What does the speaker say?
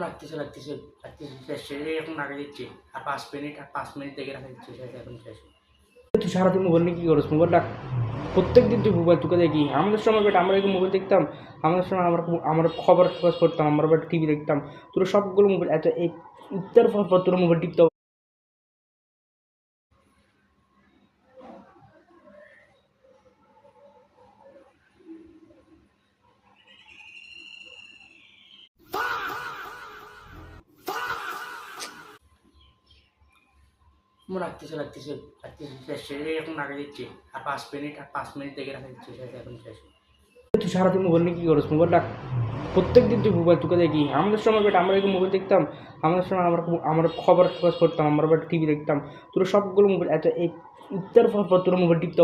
লাগতেছে শেষ সেটাই এখন আগে দিচ্ছি আর 5 মিনিট দেখে রাখা দিচ্ছি সেটা এখন শেষ। তুই সারাদিন মোবাইল নিয়ে কী করিস? মোবাইলটা প্রত্যেক দিন তুই মোবাইল তোকে দেখি। আমাদের সময় বেটা আমরা এরকম মোবাইল দেখতাম, আমাদের সময় আমরা খবর কাগজ পড়তাম, আমরা বেটা টিভি দেখতাম। তোরা সবগুলো মোবাইল এত এই ইফতার পর তোরা মোবাইল টিপতে লাগতেছে শেষ সেটাই এখন আগে দিচ্ছি আর 5 মিনিট দেখে রাখা দিচ্ছি সেটা এখন শেষ। তুই সারাদিন মোবাইল নিয়ে কী করিস? মোবাইলটা প্রত্যেক দিন তুই মোবাইল তোকে দেখি। আমাদের সময় বেটা আমরা এরকম মোবাইল দেখতাম, আমাদের সময় আমরা খবর কাগজ পড়তাম, আমরা বেটা টিভি দেখতাম। তোরা সবগুলো মোবাইল এত এই ইফতার পর তোরা মোবাইল টিপতে